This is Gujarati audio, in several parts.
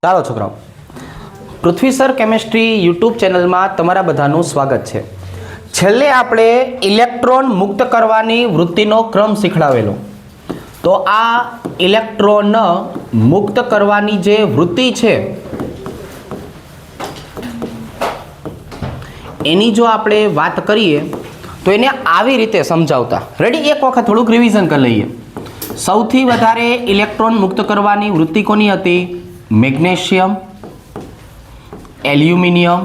ચાલો છોકરાઓ, પૃથ્વી સર કેમેસ્ટ્રી યુટ્યુબ ચેનલમાં તમારા બધાનું સ્વાગત છે. છેલ્લે આપણે ઇલેક્ટ્રોન મુક્ત કરવાની વૃત્તિનો ક્રમ શીખડાવેલો. તો આ ઇલેક્ટ્રોન મુક્ત કરવાની જે વૃત્તિ છે એની જો આપણે વાત કરીએ તો એને આવી રીતે સમજાવતા. રેડી? એક વખત થોડુંક રિવિઝન કરી લઈએ. સૌથી વધારે ઇલેક્ટ્રોન મુક્ત કરવાની વૃત્તિ કોની હતી? Magnesium, aluminium,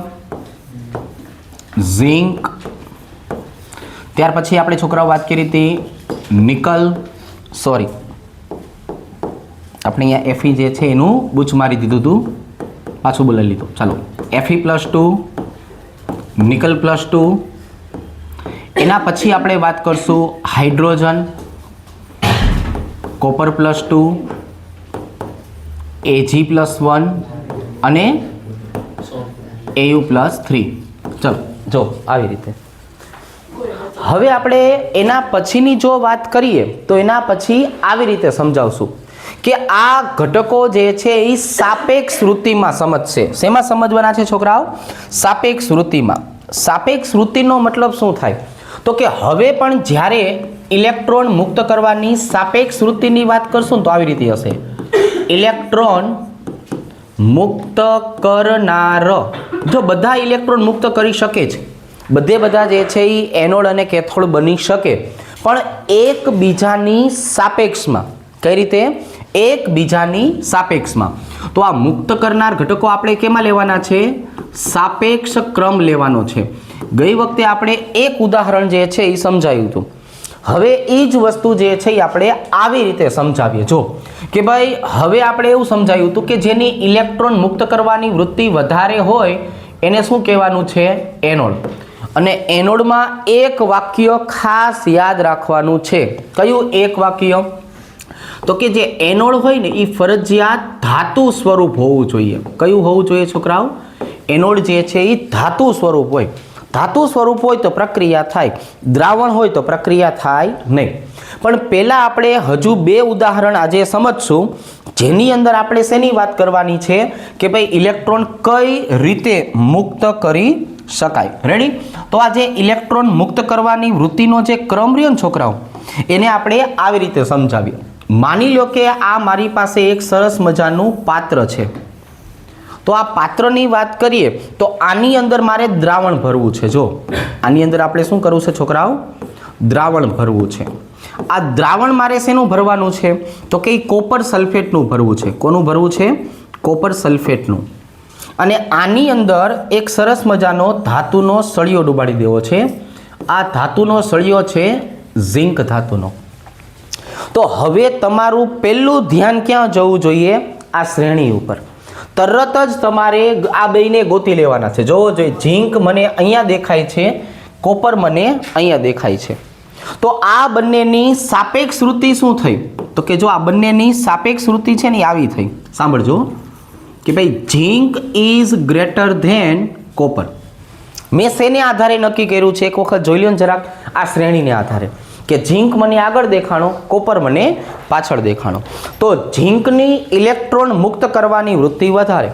zinc. ત્યાર પછી આપણે છોકરાઓ વાત કરી હતી નિકલ, સોરી આપણે અહીંયા એફઈ જે છે એનું બૂચ મારી દીધું હતું, પાછું બોલાવી લીધું. ચાલો, Fe+2, નિકલ +2. એના પછી આપણે વાત કરશું હાઇડ્રોજન, કોપર +2, Ag+1 અને Au+3. ચલો જો આવી રીતે. હવે આપણે એના પછીની જો વાત કરીએ તો એના પછી આવી રીતે સમજાવશું કે આ ઘટકો જે છે એ સાપેક્ષ વૃત્તિમાં સમજશે. શેમાં સમજવાના છે છોકરાઓ? સાપેક્ષ વૃત્તિમાં. સાપેક્ષ વૃત્તિનો મતલબ શું થાય? તો કે હવે પણ જ્યારે ઇલેક્ટ્રોન મુક્ત કરવાની સાપેક્ષ વૃત્તિની વાત કરશું ને તો આવી રીતે હશે. ઇલેક્ટ્રોન મુક્ત કરનાર, જો બધા ઇલેક્ટ્રોન મુક્ત કરી શકે છે, બધા જે છે એ એનોડ અને કેથોડ બની શકે, પણ એકબીજાની સાપેક્ષમાં. કઈ રીતે? એકબીજાની સાપેક્ષમાં. તો આ મુક્ત કરનાર ઘટકો આપણે કેમાં લેવાના છે? સાપેક્ષ ક્રમ લેવાનો છે. ગઈ વખતે આપણે એક ઉદાહરણ જે છે એ સમજાયું હતું. હવે એ જ વસ્તુ જે છે એ આપણે આવી રીતે સમજાવીએ. જો કે ભાઈ હવે આપણે એવું સમજાયું હતું કે જેની ઇલેક્ટ્રોન મુક્ત કરવાની વૃત્તિ વધારે હોય એને શું કહેવાનું છે? એનોડ. અને એનોડમાં એક વાક્ય ખાસ યાદ રાખવાનું છે. કયું એક વાક્ય? તો કે જે એનોડ હોય ને એ ફરજિયાત ધાતુ સ્વરૂપ હોવું જોઈએ. કયું હોવું જોઈએ છોકરાઓ? એનોડ જે છે એ ધાતુ સ્વરૂપ હોય. ધાતુ સ્વરૂપ હોય તો પ્રક્રિયા થાય, દ્રાવણ હોય તો પ્રક્રિયા થાય નહીં. પણ પહેલાં આપણે હજુ બે ઉદાહરણ આજે સમજશું જેની અંદર આપણે શેની વાત કરવાની છે કે ભાઈ ઇલેક્ટ્રોન કઈ રીતે મુક્ત કરી શકાય. રેડી? તો આ જે ઇલેક્ટ્રોન મુક્ત કરવાની વૃત્તિનો જે ક્રમ રહ્યો ને છોકરાઓ, એને આપણે આવી રીતે સમજાવીએ. માની લો કે આ મારી પાસે એક સરસ મજાનું પાત્ર છે. તો આ પાત્રની વાત કરીએ તો આની અંદર મારે દ્રાવણ ભરવું છે. જો આની અંદર આપણે શું કરવું છે છોકરાઓ? દ્રાવણ ભરવું છે. આ દ્રાવણ મારે શેનું ભરવાનું છે? તો કે કોપર સલ્ફેટનું ભરવું છે. કોનું ભરવું છે? કોપર સલ્ફેટનું. અને આની અંદર એક સરસ મજાનો ધાતુનો સળિયો ડુબાડી દેવો છે. આ ધાતુનો સળિયો છે ઝિંક ધાતુનો. તો હવે તમારું પહેલું ધ્યાન ક્યાં જવું જોઈએ? આ શ્રેણી ઉપર. તરત જ તમારે આ બેને ગોતી લેવાના છે. જોવો જોઈએ, ઝિંક મને અહીંયા દેખાય છે, કોપર મને અહીંયા દેખાય છે. તો આ બંનેની સાપેક્ષ વૃત્તિ શું થઈ? તો કે જો આ બંનેની સાપેક્ષ વૃત્તિ છે ને આવી થઈ. સાંભળજો કે ભાઈ zinc is greater than copper. મેં શેને આધારે નક્કી કર્યું છે? એક વખત જોઈ લો ને જરાક. આ શ્રેણીને આધારે કે ઝિંક મને આગળ દેખાણો, કોપર મને પાછળ દેખાણો. તો ઝિંકની ઇલેક્ટ્રોન મુક્ત કરવાની વૃત્તિ વધારે.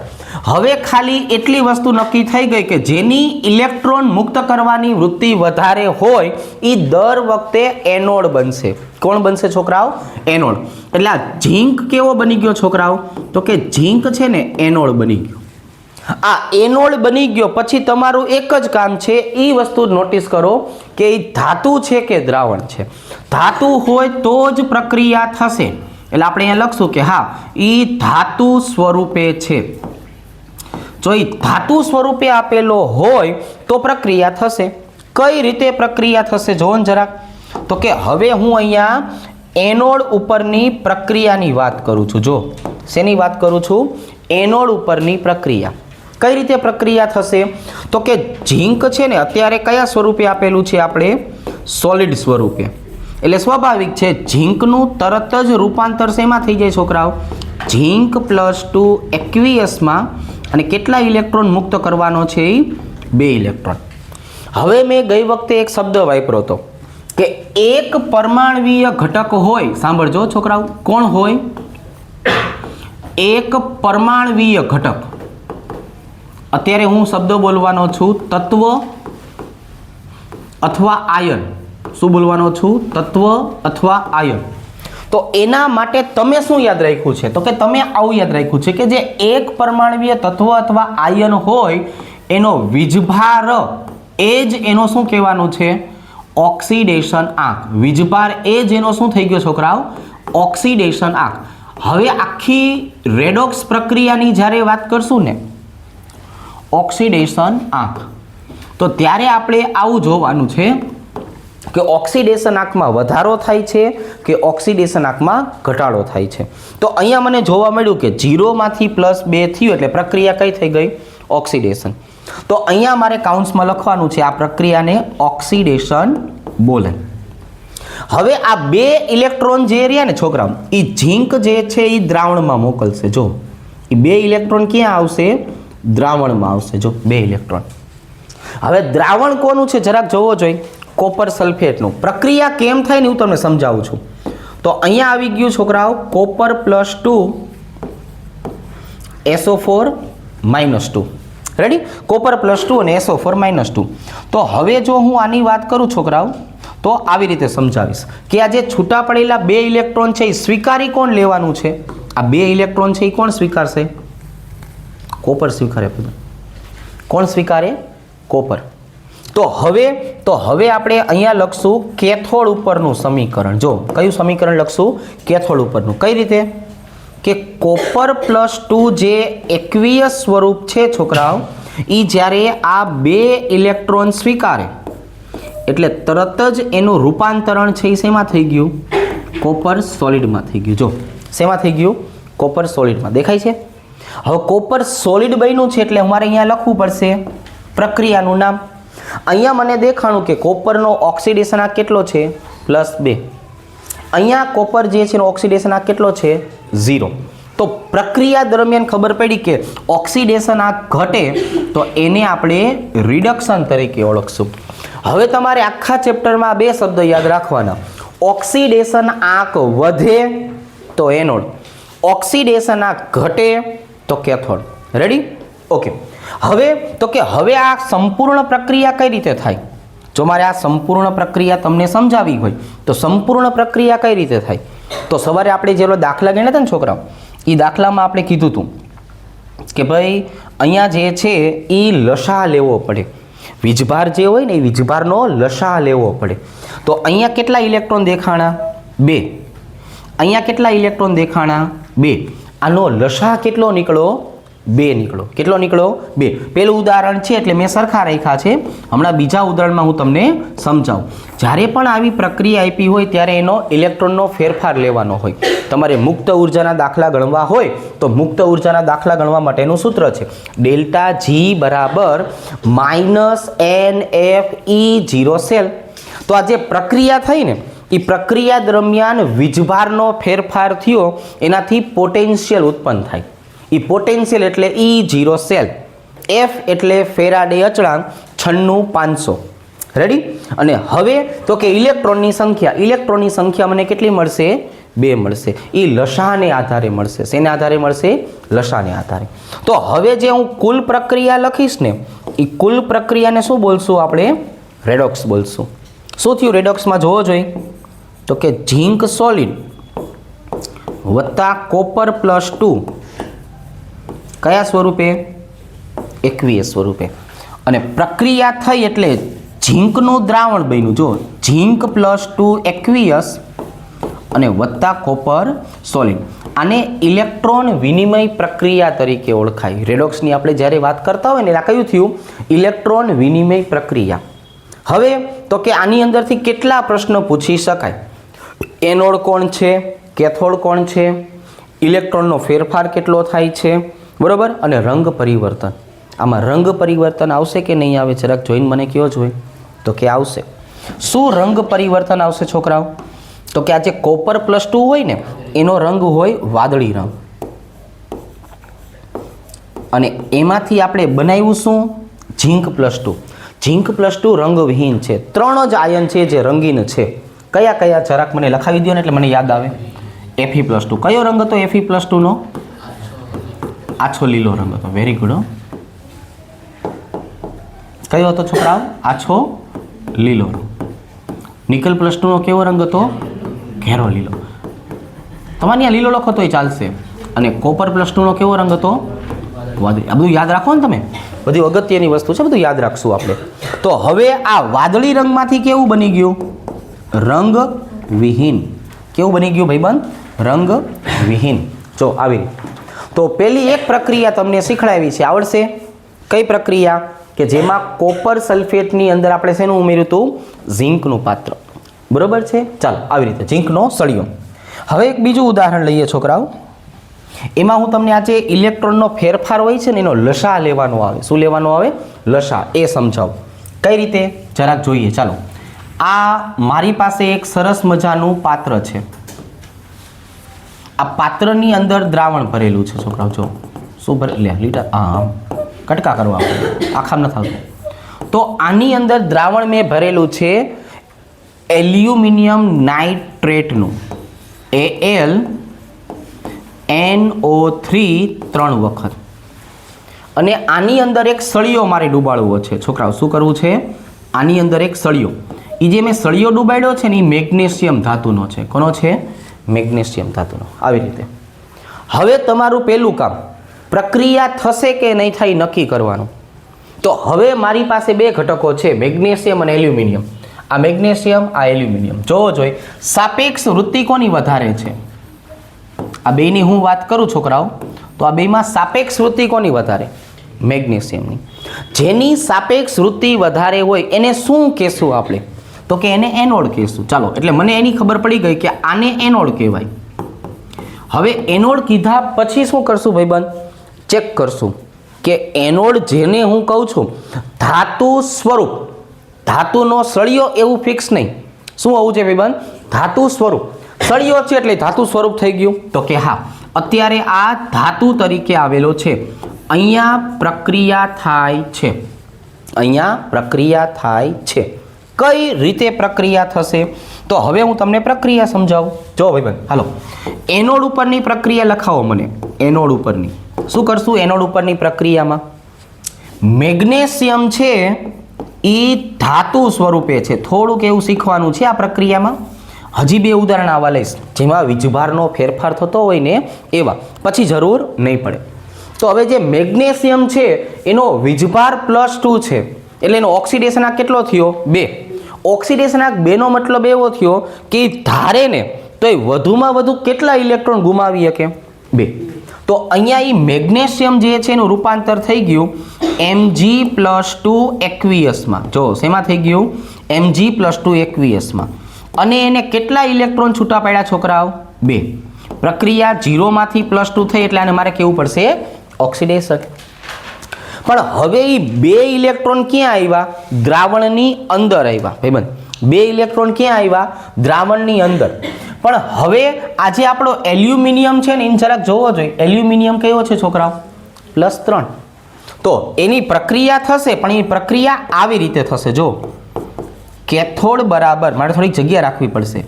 હવે ખાલી એટલી વસ્તુ નક્કી થઈ ગઈ કે જેની ઇલેક્ટ્રોન મુક્ત કરવાની વૃત્તિ વધારે હોય એ દર વખતે એનોડ બનશે. કોણ બનશે છોકરાઓ? એનોડ. એટલે આ ઝિંક કેવો બની ગયો છોકરાઓ? તો કે ઝિંક છે ને એનોડ બની ગયો. આ એનોડ બની ગયો પછી તમારું એક જ કામ છે, એ વસ્તુ નોટિસ કરો કે એ ધાતુ છે કે દ્રાવણ છે. ધાતુ હોય તો જ પ્રક્રિયા થશે. એટલે આપણે અહીંયા લખશું કે હા એ ધાતુ સ્વરૂપે છે. જો એ ધાતુ સ્વરૂપે આપેલો હોય તો પ્રક્રિયા થશે. કઈ રીતે પ્રક્રિયા થશે જોવો ને જરાક. તો કે હવે હું અહીંયા એનોડ ઉપરની પ્રક્રિયાની વાત કરું છું. જો શેની વાત કરું છું? એનોડ ઉપરની પ્રક્રિયા. કઈ રીતે પ્રક્રિયા થશે? તો કે ઝિંક છે ને અત્યારે કયા સ્વરૂપે આપેલું છે? આપણે સોલિડ સ્વરૂપે. એટલે સ્વાભાવિક છે ઝિંકનું તરત જ રૂપાંતર શેમાં થઈ જાય છોકરાઓ? ઝિંક +2 એક્વિયસમાં. અને કેટલા ઇલેક્ટ્રોન મુક્ત કરવાનો છે? 2 ઇલેક્ટ્રોન. હવે મેં ગઈ વખતે એક શબ્દ વાપર્યો હતો કે એક પરમાણ્વીય ઘટક હોય. સાંભળજો છોકરાઓ, કોણ હોય? એક પરમાણવીય ઘટક, અત્યારે હું શબ્દ બોલવાનો છું તત્વ અથવા આયન. શું બોલવાનો છું? તત્વ અથવા આયન. તો એના માટે તમે શું યાદ રાખ્યું છે? તો કે તમે આવું યાદ રાખ્યું છે કે જે એક પરમાણવીય તત્વ અથવા આયન હોય એનો વીજભાર એ જ એનો શું કહેવાનું છે? ઓક્સિડેશન આંક. વીજભાર એ જ એનો શું થઈ ગયો છોકરાઓ? ઓક્સિડેશન આંક. હવે આખી રેડોક્સ પ્રક્રિયાની જ્યારે વાત કરશું ને ઓક્સિડેશન આંક, તો ત્યારે આપણે આવું જોવાનું છે કે ઓક્સિડેશન આંકમાં વધારો થાય છે કે ઓક્સિડેશન આંકમાં ઘટાડો થાય છે. તો અહીંયા મને જોવા મળ્યું કે 0 માંથી +2 થયું એટલે પ્રક્રિયા કઈ થઈ ગઈ? ઓક્સિડેશન. તો અહીંયા મારે કાઉન્સમાં લખવાનું છે આ પ્રક્રિયાને ઓક્સિડેશન બોલે. હવે આ 2 ઇલેક્ટ્રોન જે રહ્યા ને છોકરાઓ, એ ઝીંક જે છે એ દ્રાવણમાં મોકલશે. જો એ 2 ઇલેક્ટ્રોન ક્યાં આવશે? દ્રાવણમાં આવશે. જો 2 ઇલેક્ટ્રોન. હવે દ્રાવણ કોનું છે જરાક જોવો જોઈએ. કોપર સલ્ફેટનું. પ્રક્રિયા કેમ થાય ને હું તમને સમજાવું છું. તો અહીંયા આવી ગયું છોકરાઓ કોપર +2 SO4 -2. રેડી? કોપર +2 અને SO4 -2. તો હવે જો હું આની વાત કરું છોકરાઓ તો આવી રીતે સમજાવીશ કે આ જે છૂટા પડેલા 2 ઇલેક્ટ્રોન છે એ સ્વીકારી કોણ લેવાનું છે? આ 2 ઇલેક્ટ્રોન છે એ કોણ સ્વીકારશે? કોપર સ્વીકારે. કોણ સ્વીકારે? કોપર. તો હવે આપણે અહીંયા લખશું કેથોડ ઉપરનું સમીકરણ. જો કયું સમીકરણ લખશું? કેથોડ ઉપરનું. કઈ રીતે? કે કોપર +2 જે એકવીય સ્વરૂપ છે છોકરાઓ, એ જ્યારે આ 2 ઇલેક્ટ્રોન સ્વીકારે એટલે તરત જ એનું રૂપાંતરણ છે એ શેમાં થઈ ગયું? કોપર સોલિડમાં થઈ ગયું. જો શેમાં થઈ ગયું? કોપર સોલિડમાં. દેખાય છે? હવે કોપર સોલિડ બન્યું છે એટલે અમારે અહીંયા લખવું પડશે પ્રક્રિયાનું નામ. અહીંયા મને દેખાણું કે કોપરનો ઓક્સિડેશન આંક કેટલો છે? +2. અહીંયા કોપર જે છે એનો ઓક્સિડેશન આંક કેટલો છે? 0. તો પ્રક્રિયા દરમિયાન ખબર પડી કે ઓક્સિડેશન આંક ઘટે તો એને આપણે રિડક્શન તરીકે ઓળખશું. હવે તમારે આખા ચેપ્ટરમાં 2 શબ્દ યાદ રાખવાના. ઓક્સિડેશન આંક વધે તો એનોડ, ઓક્સિડેશન આંક ઘટે તો કેથોડ. રેડી? ઓકે. હવે આ સંપૂર્ણ પ્રક્રિયા કઈ રીતે થાય? જો મારે આ સંપૂર્ણ પ્રક્રિયા તમને સમજાવી હોય તો સંપૂર્ણ પ્રક્રિયા કઈ રીતે થાય? તો સવારે આપણે જેલો દાખલા ગણ્યા હતા ને છોકરાઓ, એ દાખલામાં આપણે કીધું હતું કે ભાઈ અહીંયા જે છે એ લસા લેવો પડે. વીજભાર જે હોય ને એ વીજભારનો લસા લેવો પડે. તો અહીંયા કેટલા ઇલેક્ટ્રોન દેખાણા? 2. અહીંયા કેટલા ઇલેક્ટ્રોન દેખાણા? 2. આનો લસા કેટલો નીકળો? 2 નીકળો. કેટલો નીકળો? 2. પેલું ઉદાહરણ છે એટલે મેં સરખા રાખ્યા છે. હમણાં બીજા ઉદાહરણમાં હું તમને સમજાવું. જ્યારે પણ આવી પ્રક્રિયા આપી હોય ત્યારે એનો ઇલેક્ટ્રોનનો ફેરફાર લેવાનો હોય. તમારે મુક્ત ઉર્જાના દાખલા ગણવા હોય તો મુક્ત ઉર્જાના દાખલા ગણવા માટેનું સૂત્ર છે ΔG -NFE0 સેલ. તો આ જે પ્રક્રિયા થઈ ને એ પ્રક્રિયા દરમિયાન વીજભારનો ફેરફાર થયો એનાથી પોટેન્શિયલ ઉત્પન્ન થાય. એ પોટેન્શિયલ એટલે E0 સેલ. F એટલે ફેરાડે અચળાંક 96500. રેડી? અને હવે તો કે ઇલેક્ટ્રોનની સંખ્યા મને કેટલી મળશે? 2 મળશે. એ લસાને આધારે મળશે. શેને આધારે મળશે? લસાને આધારે. તો હવે જે હું કુલ પ્રક્રિયા લખીશ ને એ કુલ પ્રક્રિયાને શું બોલશું આપણે? રેડોક્સ બોલશું. શું થયું રેડોક્સમાં જોવો જોઈએ? તો કે ઝીંક સોલિડ વત્તા કોપર +2 કયા સ્વરૂપે? એકવીય સ્વરૂપે. અને પ્રક્રિયા થઈ એટલે ઝીંકનું દ્રાવણ બન્યું. જો ઝીંક +2 એકવીયસ અને વત્તા કોપર સોલિડ. આને ઇલેક્ટ્રોન વિનિમય પ્રક્રિયા તરીકે ઓળખાય. રેડોક્સની આપણે જ્યારે વાત કરતા હોય ને એટલે કયું થયું? ઇલેક્ટ્રોન વિનિમય પ્રક્રિયા. હવે તો કે આની અંદરથી કેટલા પ્રશ્નો પૂછી શકાય? એનોડ કોણ છે? કેથોડ કોણ છે? ઇલેક્ટ્રોનનો ફેરફાર કેટલો થાય છે? બરોબર? અને રંગ પરિવર્તન. આમાં રંગ પરિવર્તન આવશે કે નહીં આવે? જરાક જોઈને મને કહો જોઈએ. તો કે આવશે. શું રંગ પરિવર્તન આવશે છોકરાઓ? તો કે આ જે કોપર +2 હોય ને એનો રંગ હોય વાદળી રંગ. અને એમાંથી આપણે બનાવ્યું શું? ઝીંક +2. ઝીંક +2 રંગવિહીન છે. 3 જ આયન છે જે રંગીન છે. કયા જરાક મને લખાવી દો ને એટલે મને યાદ આવે. Fe+2. કયો રંગ હતો Fe+2 નો? આછો લીલો રંગ હતો. Very good. કયો હતો છોકરાઓ? આછો લીલો રંગ. નિકલ +2 નો કેવો રંગ હતો? ઘેરો લીલો. તમારે અહીંયા લીલો લખો તોય ચાલશે. અને કોપર +2 નો કેવો રંગ હતો? વાદળી. આ બધું યાદ રાખો ને તમે, બધી અગત્યની વસ્તુ છે, બધું યાદ રાખશું આપણે. તો હવે આ વાદળી રંગમાંથી કેવું બની ગયું? રંગ વિહીન. કેવું બની ગયું ભાઈબંધ? રંગ વિહીન. જો આવી રીતે. તો પેલી એક પ્રક્રિયા તમને શીખડાવી છે, આવડશે? કઈ પ્રક્રિયા? કે જેમાં કોપર સલ્ફેટની અંદર આપણે શેનું ઉમેર્યું હતું? ઝીંકનું પાત્ર. બરોબર છે? ચાલો આવી રીતે ઝીંકનો સળિયો. હવે એક બીજું ઉદાહરણ લઈએ છોકરાઓ. એમાં હું તમને આજે ઇલેક્ટ્રોનનો ફેરફાર હોય છે ને એનો લસા લેવાનો આવે. શું લેવાનો આવે? લસા. એ સમજાવું કઈ રીતે જરાક જોઈએ. ચાલો, આ મારી પાસે એક સરસ મજાનું પાત્ર છે. આ પાત્રની અંદર દ્રાવણ ભરેલું છે છોકરાઓ. જો શું ભરે લે લીટર, હા કટકા કરવા આખામ નથી આવતું. તો આની અંદર દ્રાવણ મેં ભરેલું છે એલ્યુમિનિયમ નાઇટ્રેટનું, AlNO3 3 વખત. અને આની અંદર એક સળિયો મારે ડૂબાડવો છે છોકરાઓ. શું કરવું છે? આની અંદર એક સળિયો. એ જે મેં સળિયો ડૂબાડ્યો છે ને એ મેગ્નેશિયમ ધાતુનો છે. કોનો છે? મેગ્નેશિયમ ધાતુનો. આવી રીતે. હવે તમારું પહેલું કામ પ્રક્રિયા થશે કે નહીં થાય નક્કી કરવાનું. તો હવે મારી પાસે બે ઘટકો છે, મેગ્નેશિયમ અને એલ્યુમિનિયમ. આ મેગ્નેશિયમ, આ એલ્યુમિનિયમ. જોવો જોઈએ સાપેક્ષ વૃત્તિ કોની વધારે છે. આ બેની હું વાત કરું છોકરાઓ, તો આ બેમાં સાપેક્ષ વૃત્તિ કોની વધારે? મેગ્નેશિયમની. જેની સાપેક્ષ વૃત્તિ વધારે હોય એને શું કહેશું આપણે? તો કે એને એનોડ કહેશું. ચાલો, એટલે મને એની ખબર પડી ગઈ કે આને એનોડ કહેવાય. હવે એનોડ કીધા પછી શું કરશું ભાઈબંધ? ચેક કરશું કે એનોડ જેને હું કહું છું ધાતુ સ્વરૂપ, ધાતુનો સળિયો એવું ફિક્સ નહીં. શું હોવું છે ભાઈબંધ? ધાતુ સ્વરૂપ. સળિયો છે એટલે ધાતુ સ્વરૂપ થઈ ગયું. તો કે હા, અત્યારે આ ધાતુ તરીકે આવેલો છે. અહીંયા પ્રક્રિયા થાય છે. અહીંયા પ્રક્રિયા થાય છે. કઈ રીતે પ્રક્રિયા થશે? તો હવે હું તમને પ્રક્રિયા સમજાવું. જો ભાઈબંધ હાલો, એનોડ ઉપરની પ્રક્રિયા લખાવો મને. એનોડ ઉપરની શું કરશું? એનોડ ઉપરની પ્રક્રિયામાં મેગ્નેશિયમ છે એ ધાતુ સ્વરૂપે છે. થોડુંક એવું શીખવાનું છે આ પ્રક્રિયામાં. હજી બે ઉદાહરણ આવા લઈશ જેમાં વીજભારનો ફેરફાર થતો હોય ને એવા, પછી જરૂર નહીં પડે. તો હવે જે મેગ્નેશિયમ છે એનો વીજભાર +2 છે, એટલે એનો ઓક્સિડેશન આંક કેટલો થયો? 2. ઓક્સિડેશન આંક 2 નો મતલબ એવો થયો કે ધારે ને તો એ વધુમાં વધુ કેટલા ઇલેક્ટ્રોન ગુમાવી શકે? 2. તો અહીંયા એ મેગ્નેશિયમ જે છે એનું રૂપાંતર થઈ ગયું Mg+2 એક્વિયસમાં. જો શેમાં થઈ ગયું? Mg+2 એક્વિયસમાં. અને એને કેટલા ઇલેક્ટ્રોન છૂટા પડ્યા છોકરાઓ? 2. પ્રક્રિયા 0 માંથી +2 થઈ એટલે આને મારે કેવું પડશે? ઓક્સિડેશન. પણ હવે એ 2 ઇલેક્ટ્રોન ક્યાં આવ્યા? દ્રાવણની અંદર આવ્યા ભાઈબંધ. 2 ઇલેક્ટ્રોન ક્યાં આવ્યા? દ્રાવણની અંદર. પણ હવે આજે આપણો એલ્યુમિનિયમ છે ને એને જરાક જોવો જોઈએ. એલ્યુમિનિયમ કયો છે છોકરાઓ? +3. તો એની પ્રક્રિયા થશે, પણ એની પ્રક્રિયા આવી રીતે થશે. જો કેથોડ બરાબર, મારે થોડીક જગ્યા રાખવી પડશે,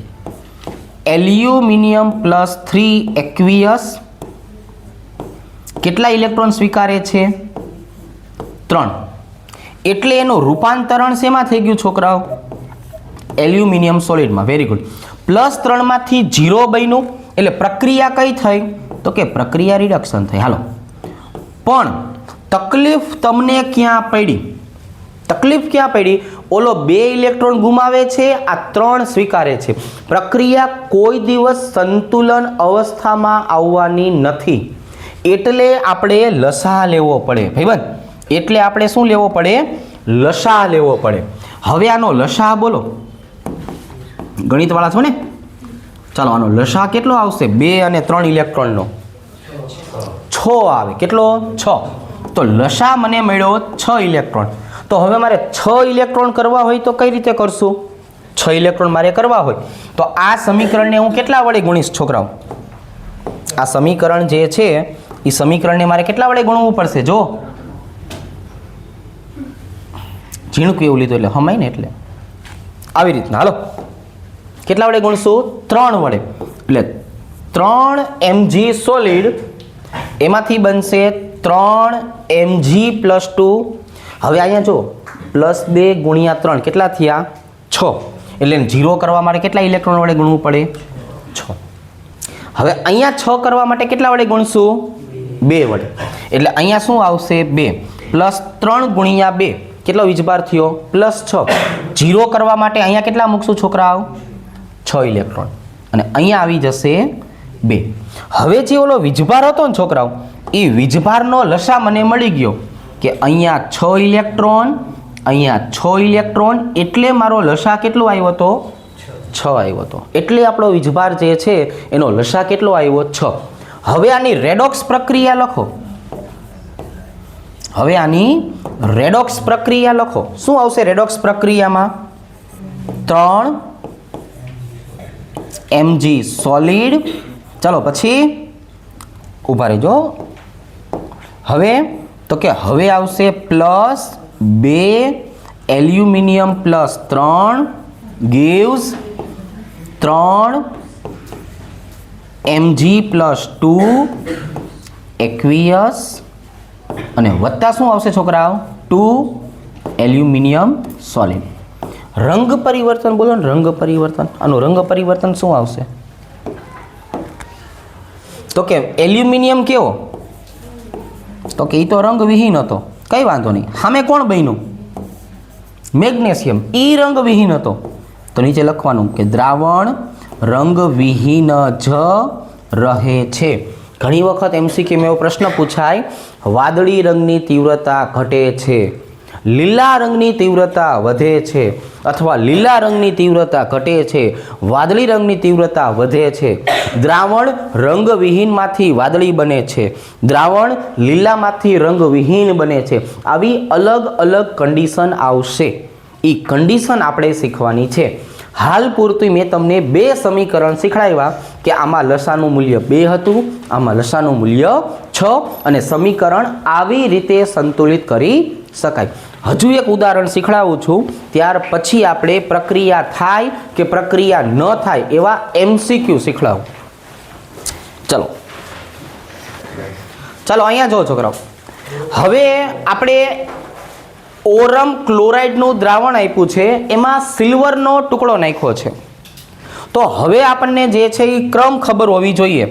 એલ્યુમિનિયમ +3 એક્વિયસ કેટલા ઇલેક્ટ્રોન સ્વીકારે છે? 3. એટલે એનું રૂપાંતરણ શેમાં થઈ ગયું છોકરાઓ? એલ્યુમિનિયમ સોલિડમાં. Very good. +3 માંથી 0 બન્યું એટલે પ્રક્રિયા કઈ થઈ? તો કે પ્રક્રિયા રિડક્શન થઈ. હાલો, પણ તકલીફ તમને ક્યાં પડી? તકલીફ ક્યાં પડી? ઓલો 2 ઇલેક્ટ્રોન ગુમાવે છે, આ 3 સ્વીકારે છે. પ્રક્રિયા કોઈ દિવસ સંતુલન અવસ્થામાં આવવાની નથી. એટલે આપણે લસા લેવો પડે ભાઈબંધ. એટલે આપણે શું લેવો પડે? લસા લેવો પડે. હવે આનો લસા બોલો. ગણિત વાળા છો ને? ચાલો, આનો લસા કેટલો આવશે? 2 અને 3 ઇલેક્ટ્રોનનો 6 આવે. કેટલો? 6. તો લસા મને મળ્યો 6 ઇલેક્ટ્રોન. તો હવે મારે 6 ઇલેક્ટ્રોન કરવા હોય તો કઈ રીતે કરશું? 6 ઇલેક્ટ્રોન મારે કરવા હોય તો આ સમીકરણને હું કેટલા વડે ગુણીશ છોકરાઓ? આ સમીકરણ જે છે એ સમીકરણને મારે કેટલા વડે ગુણવું પડશે? જો ઝીણકું એવું લીધું એટલે હમાય ને, એટલે આવી રીતના. હાલો, કેટલા વડે ગુણશું? 3 વડે. એટલે 3 mg સોલિડ એમાંથી બનશે 3mg+2. હવે અહીંયા જો +2 × 3 કેટલા થયા 6. એટલે 0 કરવા માટે કેટલા ઇલેક્ટ્રોન વડે ગુણવું પડે 6. હવે અહીંયા 6 કરવા માટે કેટલા વડે ગુણશું 2 વડે. એટલે અહીંયા શું આવશે 2 +3 × 2 કેટલો વીજભાર થયો +6. 0 કરવા માટે અહીંયા કેટલા મૂકશું છોકરાઓ 6 ઇલેક્ટ્રોન અને અહીંયા આવી જશે 2. હવે જે ઓલો વીજભાર હતો ને છોકરાઓ એ વીજભારનો લસા મને મળી ગયો કે અહીંયા 6 ઇલેક્ટ્રોન અહીંયા 6 ઇલેક્ટ્રોન એટલે મારો લસા કેટલો આવ્યો હતો 6 આવ્યો હતો. એટલે આપણો વીજભાર જે છે એનો લસા કેટલો આવ્યો 6. હવે આની રેડોક્સ પ્રક્રિયા લખો. હવે આની રેડોક્સ પ્રક્રિયા લખો. શું આવશે રેડોક્સ પ્રક્રિયામાં 3mg સોલિડ. ચાલો પછી ઊભા રહેજો. હવે તો કે હવે આવશે +2 એલ્યુમિનિયમ +3 gives 3mg+2 aqueous અને વત્તા શું આવશે છોકરાઓ 2 એલ્યુમિનિયમ સોલિડ. રંગ પરિવર્તન બોલો ને રંગ પરિવર્તન. આનું રંગ પરિવર્તન શું આવશે તો કે એલ્યુમિનિયમ કેવો તો કે એ તો રંગ વિહીન હતો કઈ વાંધો નહીં. સામે કોણ બન્યું મેગ્નેશિયમ એ રંગ વિહીન હતો તો નીચે લખવાનું કે દ્રાવણ રંગ વિહીન જ રહે છે. ઘણી વખત એમસીક્યુમાં એવો પ્રશ્ન પૂછાય વાદળી રંગની તીવ્રતા ઘટે છે લીલા રંગની તીવ્રતા વધે છે અથવા લીલા રંગની તીવ્રતા ઘટે છે વાદળી રંગની તીવ્રતા વધે છે. દ્રાવણ રંગવિહીનમાંથી વાદળી બને છે દ્રાવણ લીલામાંથી રંગવિહીન બને છે. આવી અલગ અલગ કન્ડિશન આવશે. એ કન્ડિશન આપણે શીખવાની છે. હાલ પૂરતું મેં તમને 2 સમીકરણ શીખડાવ્યા કે આમાં લસાનું મૂલ્ય 2 હતું આમાં લસાનું મૂલ્ય 6 અને સમીકરણ આવી રીતે સંતુલિત કરી શકાય. હજુ એક ઉદાહરણ શીખડાવું છું ત્યાર પછી આપણે પ્રક્રિયા થાય કે પ્રક્રિયા ન થાય એવા MCQ શીખડાવું. ચાલો અહીંયા જો છોકરાઓ. હવે આપણે ઓરમ ક્લોરાઇડનું દ્રાવણ આપ્યું છે એમાં સિલ્વરનો ટુકડો નાખ્યો છે. તો હવે આપણને જે છે એ ક્રમ ખબર હોવી જોઈએ.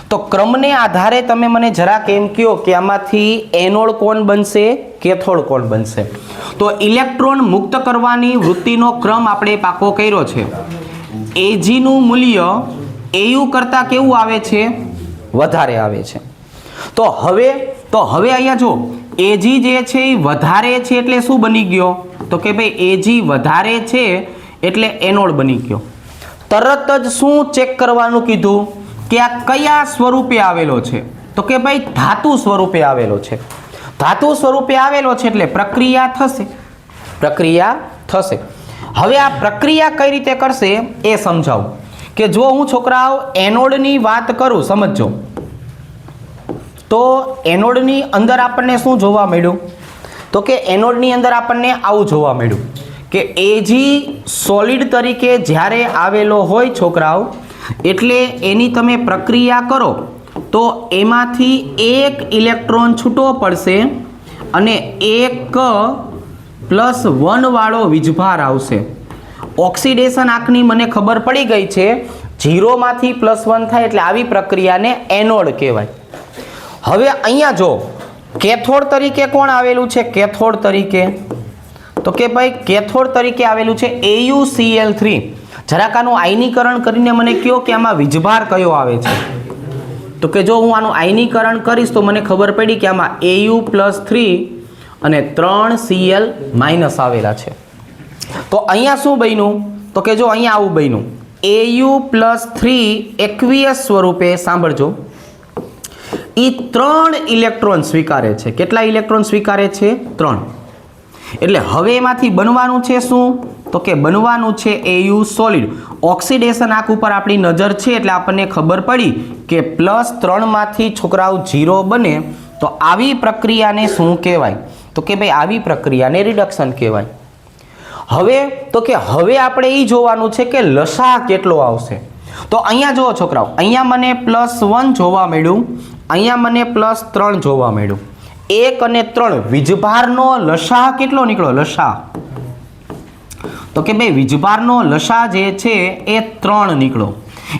તો ક્રમને આધારે તમે મને જરાક એમ કહો કે આમાંથી એનોડ કોણ બનશે કેથોડ કોણ બનશે. તો ઇલેક્ટ્રોન મુક્ત કરવાની વૃત્તિનો ક્રમ આપણે પાકો કર્યો છે. Ag નું મૂલ્ય Au કરતાં કેવું આવે છે વધારે આવે છે. તો હવે અહીંયા જો Ag જે છે એ વધારે છે એટલે શું બની ગયો તો કે ભાઈ Ag વધારે છે એટલે એનોડ બની ગયો. તરત જ શું ચેક કરવાનું કીધું કે આ કયા સ્વરૂપે આવેલો છે તો કે ભાઈ ધાતુ સ્વરૂપે આવેલો છે. ધાતુ સ્વરૂપે આવેલો છે એટલે પ્રક્રિયા થશે. હવે આ પ્રક્રિયા કઈ રીતે કરશે એ સમજાવું કે જો હું છોકરાઓ એનોડની વાત કરું સમજજો તો એનોડની અંદર આપણને શું જોવા મળ્યું તો કે એનોડની અંદર આપણને આવું જોવા મળ્યું કે Ag સોલિડ તરીકે જ્યારે આવેલો હોય છોકરાઓ એટલે એની તમે પ્રક્રિયા કરો તો એમાંથી એક ઇલેક્ટ્રોન છૂટો પડશે અને 1+1 વાળો વીજભાર આવશે. ઓક્સિડેશન આંખની મને ખબર પડી ગઈ છે 0 માંથી +1 થાય એટલે આવી પ્રક્રિયાને એનોડ કહેવાય. હવે અહીંયા જો કેથોડ તરીકે કોણ આવેલું છે કેથોડ તરીકે તો કે ભાઈ કેથોડ તરીકે આવેલું છે AuCl3. જરાક આનું આયનીકરણ કરીને મને કહો કે આમાં વીજભાર કયો આવે છે તો કે જો હું આનું આયનીકરણ કરીશ તો મને ખબર પડી કે આમાં Au+3 અને 3Cl- આવેલા છે. તો અહીંયા શું બન્યું તો કે જો અહીંયા આવું બન્યું Au+3 એક્વિયસ સ્વરૂપે સાંભળજો એ 3 ઇલેક્ટ્રોન સ્વીકારે છે. કેટલા ઇલેક્ટ્રોન સ્વીકારે છે 3. એટલે હવે એમાંથી બનવાનું છે શું તો કે બનવાનું છે Au સોલિડ. ઓક્સિડેશન આંખ ઉપર આપણી નજર છે એટલે આપણને ખબર પડી કે +3 માંથી છોકરાઓ 0 બને તો આવી પ્રક્રિયાને શું કહેવાય તો કે ભાઈ આવી પ્રક્રિયાને રિડક્શન કહેવાય. હવે આપણે એ જોવાનું છે કે લસા કેટલો આવશે. તો અહીંયા જુઓ છોકરાઓ અહીંયા મને +1 જોવા મળ્યું અહીંયા મને +3 જોવા મળ્યું. 1 અને 3 વીજભારનો લસાઅ કેટલો નીકળ્યો? લસાઅ તો કે ભાઈ વીજભારનો લસાઅ જે છે એ 3 નીકળ્યો.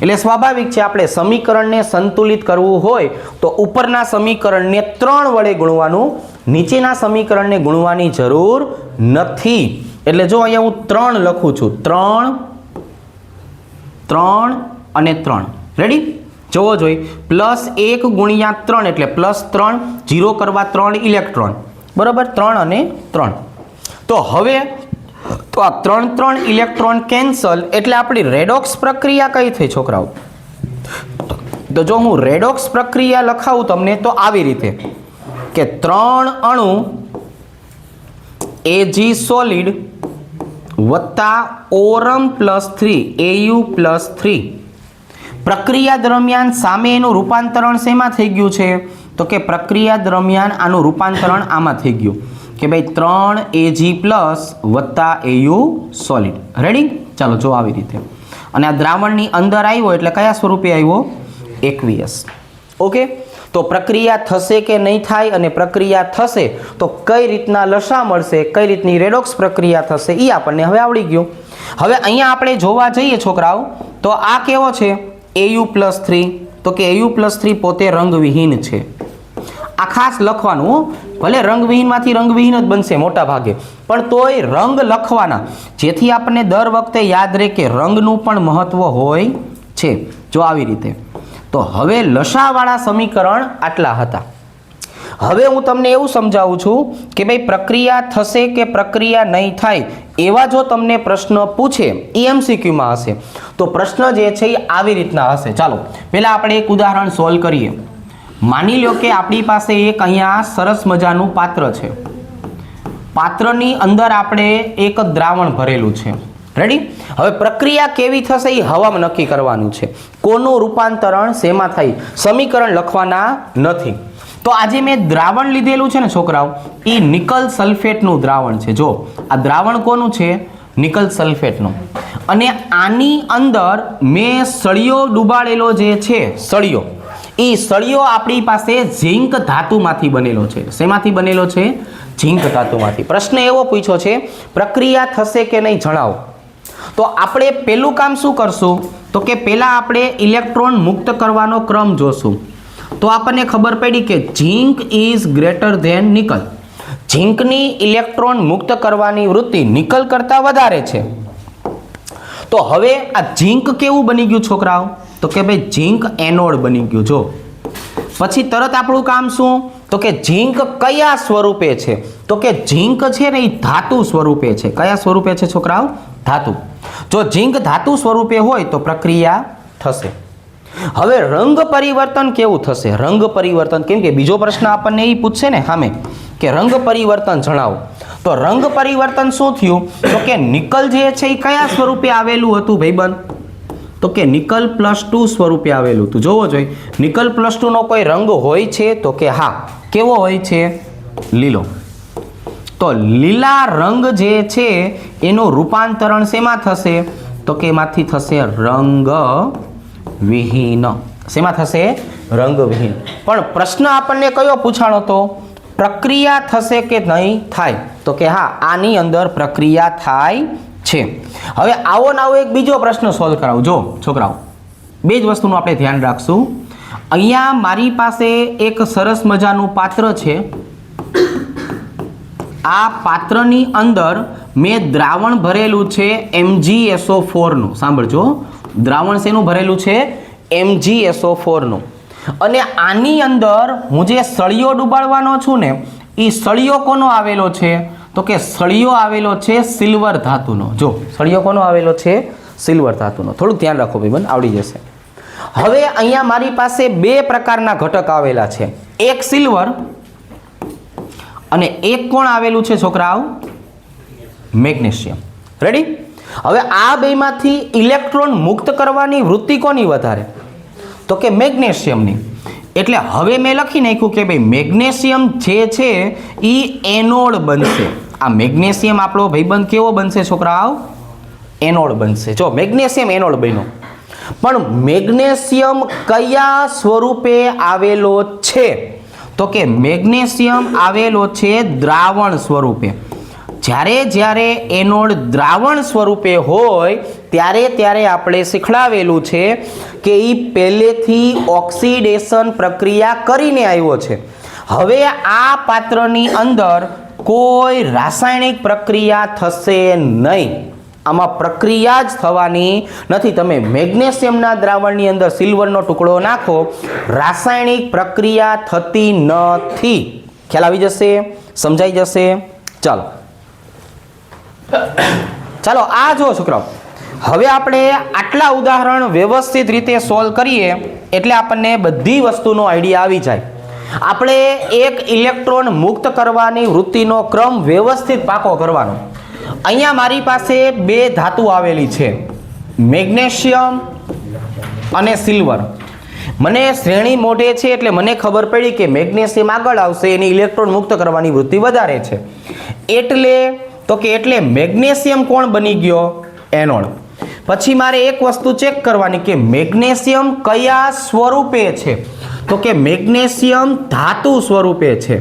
એટલે સ્વાભાવિક છે આપણે સમીકરણને સંતુલિત કરવું હોય તો ઉપરના સમીકરણને 3 વડે ગુણવાનું, નીચેના સમીકરણને ગુણવાની જરૂર નથી. એટલે જો અહીંયા હું 3 લખું છું, 3 3 અને 3. રેડી? જોવો જોઈએ. +1 ગુણ્યા 3 એટલે +3, 0 કરવા 3 ઇલેક્ટ્રોન, બરાબર? 3 અને 3. તો હવે તો આ 3 ઇલેક્ટ્રોન કેન્સલ, એટલે આપણી રેડોક્સ પ્રક્રિયા કઈ થઈ છોકરાઓ? તો જો હું રેડોક્સ પ્રક્રિયા લખાવું તમને તો આવી રીતે કે 3 અણુ Ag સોલિડ વત્તા ઓરમ +3 Au +3. પ્રક્રિયા દરમિયાન સામે એનું રૂપાંતરણ શેમાં થઈ ગયું છે? તો કે પ્રક્રિયા દરમિયાન આનું રૂપાંતરણ આમાં થઈ ગયું કે ભાઈ 3Ag+ વત્તા Au સોલિડ. રેડી? ચાલો જો આવી રીતે. અને આ દ્રાવણની અંદર આવ્યો એટલે કયા સ્વરૂપે આવ્યો? એક્વિયસ. ઓકે, તો પ્રક્રિયા થશે કે નહીં થાય, અને પ્રક્રિયા થશે તો કઈ રીતના લસાઅ મળશે, કઈ રીતની રેડોક્સ પ્રક્રિયા થશે એ આપણને હવે આવડી ગયું. હવે અહીંયા આપણે જોવા જઈએ છોકરાઓ તો આ કેવો છે? Au+3. તો કે Au+3 પોતે રંગવિહીન છે. આ ખાસ લખવાનું, ભલે રંગવિહીનમાંથી રંગવિહીન જ બનશે મોટા ભાગે, પણ તોય રંગ લખવાના, જેથી આપણને દર વખતે યાદ રહે કે રંગનું પણ મહત્વ હોય છે. જો આવી રીતે. તો હવે લસાઅવાળા સમીકરણ આટલા હતા. હવે હું તમને એવું સમજાવું છું કે ભાઈ પ્રક્રિયા થશે કે પ્રક્રિયા નહીં થાય એવા જો તમને પ્રશ્ન પૂછે, MCQમાં હશે, તો પ્રશ્ન જે છે એ આવી રીતના હશે. ચાલો પહેલા આપણે એક ઉદાહરણ સોલ્વ કરીએ. માની લો કે આપણી પાસે એક અહીંયા સરસ મજાનું પાત્ર છે. પાત્રની અંદર આપણે એક દ્રાવણ ભરેલું છે. રેડી? હવે પ્રક્રિયા કેવી થશે એ હવામાં નક્કી કરવાનું છે. કોનું રૂપાંતરણ શેમાં થાય, સમીકરણ લખવાના નથી. તો આજે મેં દ્રાવણ લીધેલું છે ને છોકરાઓ, એ નિકલ સલ્ફેટનું દ્રાવણ છે. જો આ દ્રાવણ કોનું છે? નિકલ સલ્ફેટનું. અને આની અંદર મેં સળિયો ડુબાડેલો જે છે, સળિયો, એ સળિયો આપણી પાસે ઝીંક ધાતુમાંથી બનેલો છે. શેમાંથી બનેલો છે? ઝીંક ધાતુમાંથી. પ્રશ્ન એવો પૂછ્યો છે પ્રક્રિયા થશે કે નહીં જણાવો. તો આપણે પહેલું કામ શું કરશું? તો કે પહેલા આપણે ઇલેક્ટ્રોન મુક્ત કરવાનો ક્રમ જોશું. તો આપણને ખબર પડી કે zinc is greater than nickel. ઝીંકની ઇલેક્ટ્રોન મુક્ત કરવાની વૃત્તિ નિકલ કરતાં વધારે છે. તો હવે આ ઝીંક કેવું બની ગયું છોકરાઓ? તો કે ભાઈ ઝીંક એનોડ બની ગયું. જો પછી તરત આપણું કામ શું? તો કે ઝીંક કયા સ્વરૂપે છે? તો કે ઝીંક છે ને એ ધાતુ સ્વરૂપે છે. કયા સ્વરૂપે છે છોકરાઓ? ધાતુ. જો ઝીંક ધાતુ સ્વરૂપે હોય તો પ્રક્રિયા થશે. હવે રંગ પરિવર્તન કેવું થશે? રંગ પરિવર્તન, કેમ કે બીજો પ્રશ્ન આપણને એ પૂછશે ને સામે કે રંગ પરિવર્તન જણાવો. તો રંગ પરિવર્તન શું થયું? તો કે નિકલ જે છે એ કયા સ્વરૂપે આવેલું હતું ભાઈબંધ? તો કે નિકલ +2 સ્વરૂપે આવેલું હતું. જોવો જોઈએ નિકલ +2 નો કોઈ રંગ હોય છે? તો કે હા. કેવો હોય છે? લીલો. તો લીલા રંગ જે છે એનું રૂપાંતરણ શેમાં થશે? તો કે એમાંથી થશે રંગવિહીન. શેમાં થશે? રંગવિહીન. પણ પ્રશ્ન આપણને કયો પૂછાણો હતો? પ્રક્રિયા થશે કે નહીં થાય? તો કે હા, આની અંદર પ્રક્રિયા થાય છે. હવે આવો ને આવો એક બીજો પ્રશ્ન સોલ્વ કરાવું. જો છોકરાઓ બે જ વસ્તુનું આપણે ધ્યાન રાખશું. અહીંયા મારી પાસે એક સરસ મજાનું પાત્ર છે. આ પાત્રની અંદર મેં દ્રાવણ ભરેલું છે MgSO4 નું. સાંભળજો, દ્રાવણ શેનું ભરેલું છે? MgSO4 નું. અને આની અંદર હું જે સળિયો ડુબાડવાનો છું ને, એ સળિયો કોનો આવેલો છે? તો કે સળિયો આવેલો છે સિલ્વર ધાતુનો. જો સળિયો કોનો આવેલો છે? સિલ્વર ધાતુનો. થોડુંક ધ્યાન રાખો ભાઈબંધ, આવડી જશે. હવે અહીંયા મારી પાસે બે પ્રકારના ઘટક આવેલા છે. એક સિલ્વર અને એક કોણ આવેલું છે છોકરાઓ? મેગ્નેશિયમ. રેડી? હવે આ બેમાંથી ઇલેક્ટ્રોન મુક્ત કરવાની વૃત્તિ કોની વધારે? તો કે મેગ્નેશિયમની. એટલે હવે મેં લખી નાખ્યું કે ભાઈ મેગ્નેશિયમ જે છે એ એનોડ બનશે. આ મેગ્નેશિયમ આપણો ભાઈબંધ કેવો બનશે છોકરાઓ? એનોડ બનશે. જો મેગ્નેશિયમ એનોડ બન્યો. પણ મેગ્નેશિયમ કયા સ્વરૂપે આવેલો છે? તો કે મેગ્નેશિયમ આવેલો છે દ્રાવણ સ્વરૂપે. જ્યારે એનોડ દ્રાવણ સ્વરૂપે હોય ત્યારે આપણે શીખડાવેલું છે કે એ પહેલેથી ઓક્સિડેશન પ્રક્રિયા કરીને આવ્યો છે. હવે આ પાત્રની અંદર કોઈ રાસાયણિક પ્રક્રિયા થશે નહીં. આમાં પ્રક્રિયા જ થવાની નથી. તમે મેગ્નેશિયમના દ્રાવણની અંદર સિલ્વરનો ટુકડો નાખો, રાસાયણિક પ્રક્રિયા થતી નથી. ખ્યાલ આવી જશે? સમજાઈ જશે? ચાલો આ જો છોકરાઓ, હવે આપણે આટલા ઉદાહરણ વ્યવસ્થિત રીતે સોલ્વ કરીએ એટલે આપણને બધી વસ્તુનો આઈડિયા આવી જાય. આપણે એક ઇલેક્ટ્રોન મુક્ત કરવાની વૃત્તિનો ક્રમ વ્યવસ્થિત પાકો કરવાનો. અહીંયા મારી પાસે બે ધાતુ આવેલી છે, મેગ્નેશિયમ અને સિલ્વર. મને શ્રેણી મોઢે છે એટલે મને ખબર પડી કે મેગ્નેશિયમ આગળ આવશે, એની ઇલેક્ટ્રોન મુક્ત કરવાની વૃત્તિ વધારે છે. એટલે મેગ્નેશિયમ કોણ બની ગયો? એનોડ. પછી મારે એક વસ્તુ ચેક કરવાની કે મેગ્નેશિયમ કયા સ્વરૂપે છે? તો કે મેગ્નેશિયમ ધાતુ સ્વરૂપે છે.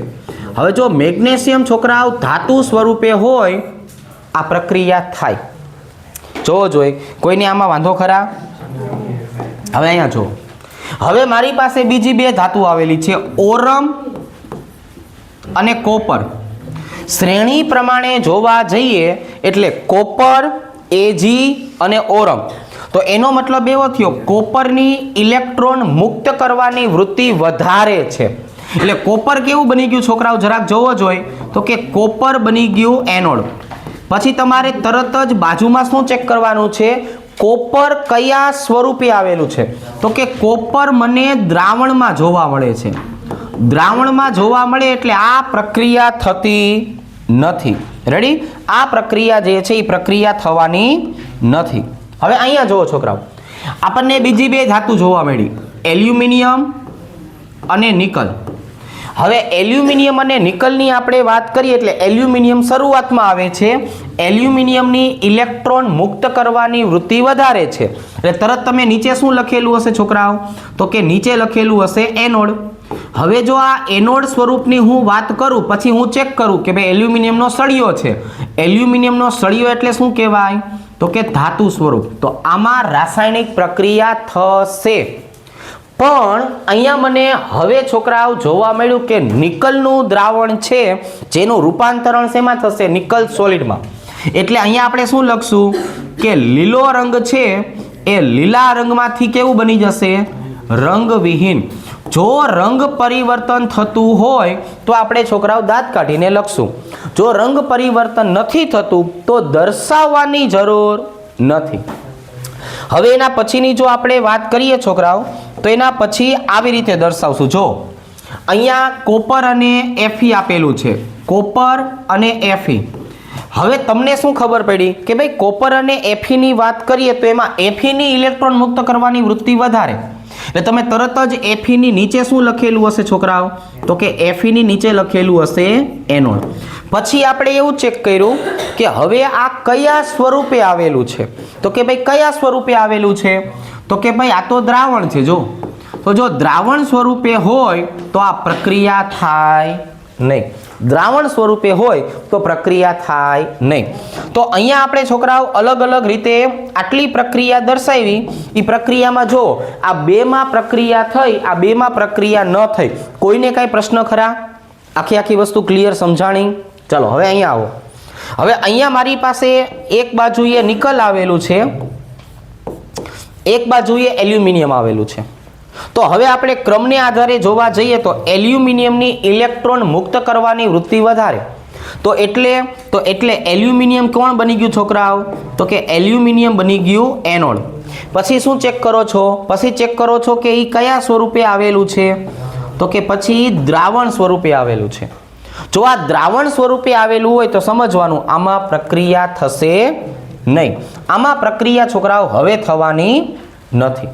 હવે જો મેગ્નેશિયમ છોકરાઓ ધાતુ સ્વરૂપે હોય, આ પ્રક્રિયા થાય. જોવો જોઈએ, કોઈને આમાં વાંધો ખરા? હવે અહીંયા જો, હવે મારી પાસે બીજી બે ધાતુ આવેલી છે, ઓરમ અને કોપર. શ્રેણી પ્રમાણે જોવા જઈએ એટલે કોપર, એજી અને ઓરમ. તો એનો મતલબ એવો થયો કોપરની ઇલેક્ટ્રોન મુક્ત કરવાની વૃત્તિ વધારે છે. એટલે કોપર કેવું બની ગયું છોકરાઓ જરાક જોવો જોઈએ, તો કે કોપર બની ગયું એનોડ. પછી તમારે તરત જ બાજુમાં શું ચેક કરવાનું છે? કોપર કયા સ્વરૂપે આવેલું છે? તો કે કોપર મને દ્રાવણમાં જોવા મળે છે. દ્રાવણમાં જોવા મળે એટલે આ પ્રક્રિયા થતી નથી. રેડી? આ પ્રક્રિયા જે છે એ પ્રક્રિયા થવાની નથી. હવે અહીંયા જુઓ છોકરાઓ, આપણને બીજી બે ધાતુ જોવા મળી, એલ્યુમિનિયમ અને નિકલ. હવે એલ્યુમિનિયમ અને નિકલની આપણે વાત કરીએ એટલે એલ્યુમિનિયમ શરૂઆતમાં આવે છે. એલ્યુમિનિયમની ઇલેક્ટ્રોન મુક્ત કરવાની વૃત્તિ વધારે છે. એટલે તરત તમે નીચે શું લખેલું હશે છોકરાઓ? તો કે નીચે લખેલું હશે એનોડ. હવે જો આ એનોડ સ્વરૂપની હું વાત કરું, પછી હું ચેક કરું કે ભાઈ એલ્યુમિનિયમનો સળિયો છે. એલ્યુમિનિયમનો સળિયો એટલે શું કહેવાય? તો કે ધાતુ સ્વરૂપ. તો આમાં રાસાયણિક પ્રક્રિયા થશે. પણ અહીંયા મને હવે છોકરાઓ જોવા મળ્યું કે નિકલનું દ્રાવણ છે, જેનું રૂપાંતરણ શેમાં થશે? નિકલ સોલિડમાં. એટલે અહીંયા આપણે શું લખશું કે લીલો રંગ છે એ લીલા રંગમાંથી કેવું બની જશે? રંગવિહીન. જો રંગ પરિવર્તન થતું હોય તો આપણે છોકરાઓ દાંત કાઢીને લખશું. જો રંગ પરિવર્તન નથી થતું તો દર્શાવવાની જરૂર નથી. હવે એના પછીની જો આપણે વાત કરીએ છોકરાઓ, તો એના પછી આવી રીતે દર્શાવશું. જો અહીંયા કોપર અને એફી આપેલું છે, કોપર અને એફી. હવે તમને શું ખબર પડી કે ભાઈ કોપર અને એફીની વાત કરીએ તો એમાં એફીની ઇલેક્ટ્રોન મુક્ત કરવાની વૃત્તિ વધારે. એટલે તમે તરત જ એફીની નીચે શું લખેલું હશે છોકરાઓ? તો કે એફીની નીચે લખેલું હશે એનોડ. પછી આપણે એવું ચેક કર્યું કે હવે આ કયા સ્વરૂપે આવેલું છે? તો કે ભાઈ કયા સ્વરૂપે આવેલું છે? તો કે ભાઈ આ તો દ્રાવણ છે. તો જો દ્રાવણ સ્વરૂપે હોય તો આ પ્રક્રિયા થાય નહીં. દ્રાવણ સ્વરૂપે હોય તો પ્રક્રિયા થાય નહીં. તો અહીંયા આપણે છોકરાઓ અલગ અલગ રીતે આટલી પ્રક્રિયા દર્શાવી. એ પ્રક્રિયામાં જો આ બેમાં પ્રક્રિયા થઈ, આ બેમાં પ્રક્રિયા ન થઈ. કોઈને કાંઈ પ્રશ્ન ખરા? આખી વસ્તુ ક્લિયર સમજાણી? ચાલો હવે અહીંયા આવો. હવે અહીંયા મારી પાસે એક બાજુએ નિકલ આવેલું છે, એક બાજુએ એલ્યુમિનિયમ આવેલું છે. તો હવે આપણે ક્રમને આધારે જોવા જઈએ તો એલ્યુમિનિયમની ઇલેક્ટ્રોન મુક્ત કરવાની વૃત્તિ વધારે. તો એટલે એલ્યુમિનિયમ કોણ બની ગયું છોકરાઓ? તો કે એલ્યુમિનિયમ બની ગયું એનોડ. પછી શું ચેક કરો છો? પછી ચેક કરો છો કે એ કયા સ્વરૂપે આવેલું છે? તો કે પછી દ્રાવણ સ્વરૂપે આવેલું છે. જો આ દ્રાવણ સ્વરૂપે આવેલું હોય તો સમજવાનું આમાં પ્રક્રિયા થશે નહીં. આમાં પ્રક્રિયા છોકરાઓ હવે થવાની નથી.